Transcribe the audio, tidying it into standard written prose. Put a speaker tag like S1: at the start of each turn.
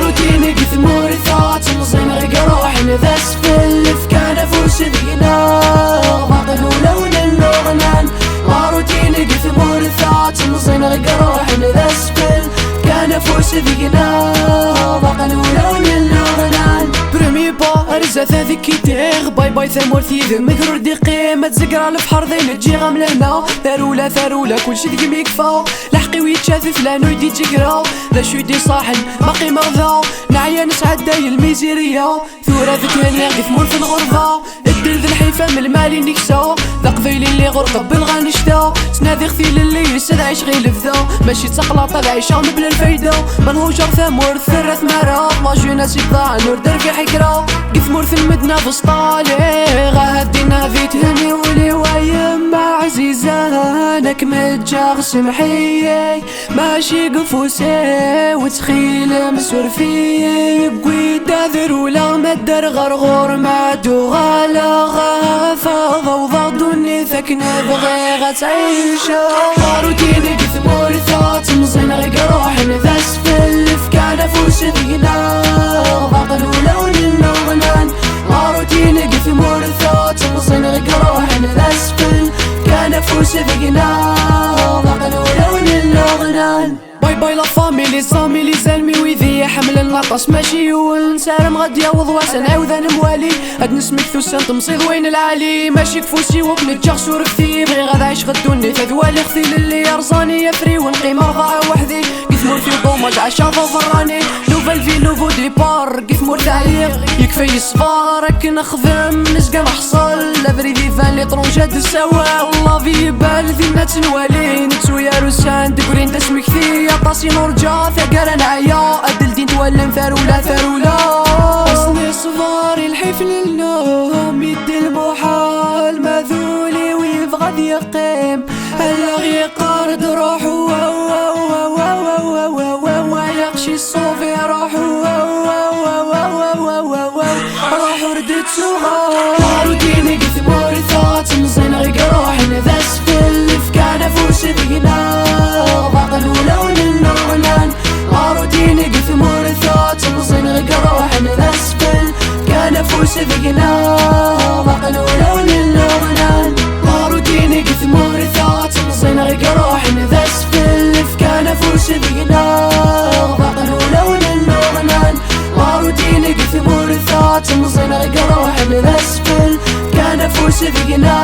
S1: روتيني قثمور ثات مصين غير روح نذس في اللف كان فوس ذينا باطل ولون النغنان. روتيني قثمور ثات مصين غير روح نذس في كان فوس ذينا باطل ولون النغنان. برمي با رزا ذيك كيتيغ باي باي ثمور ثيذ مكرور دي قيمة تزقرا البحر ذين تجي غملنا ثرولا ثرولا كلشي ذيك ميكفا لحقي ويتشاثف لانو يدي تقرا ذا شو يدي صاحن باقي مرضى نعيا نسعد داي الميزيريا ثورة ذكانيا قثمور في الغربة الدر ذا الحيفا من المالي نكسا ذا قبيلي اللي غرقب بالغنشتا سنادي غثيل اللي يسد عيش غير لفذا ماشي تسقلاطة العيشة بلا الفايدة منهوجر ثمور ثرث مرا لا جوناس يطلع نور درقي حكرا قثمور في المدنة فسطالي غهدينا ذي تهني ولي ويما عزيزانك متجاغ سمحيي ماشي قفوسي وتخيل مسور فيي قويدا ذرولا مدر غرغور ما دوغالا غافا ضوضا دوني ثك نبغي غتعيشا. روتيني قثمور ثات مصين غير روح نذس في اللف كان فوس ذينا باطل ولون النغنان. روتيني قثمور ثات مصين غير روح نذس في كان فوس ذينا باطل ولون النغنان. باي باي لا فاميلي صامي لي زلمي ويذي حمل النطاس ماشي ونسارم غادي وضواس نعاود انا موالي هاد نسمك ثوسان تمصيد وين العالي ماشي كفوسي وكنتجا خسور كثير بغي غادا عيش غدوني تذوالي خثيل اللي يرزاني يفري ونقيم رضاعة وحدي قثمور في ضوماج عشا ضراني نوفل في نوفو ديبار قثمور تعليق يكفي الصفار هاك نخدم نسقى نحصل لافري دي فان لي طرونجات السوا والله في بال ذينا تنوالي نتسو يا روسان تقولين تسمي كثير طاسي نرجع ثقر نعيا أدل دين تولم ثرولا ثرولا أصلي صفاري الحيف للنوم يدي المحال مذولي ويبغى يقيم هلا غيقارد روحو ويقشي الصوفي روحو روحو ردت صغار. روتيني قثمور ثات مصين غير روح نذس في اللف كان فوس ذينا باطل ولون النغنان. روتيني قثمور ثات مصين غير روح نذس في كان فوس ذينا باطل ولون النغنان. روتيني قثمور ثات مصين غير روح نذس في اللف كان فوس ذينا باطل ولون النغنان. روتيني قثمور ثات مصين غير روح نذس في كان فوس ذينا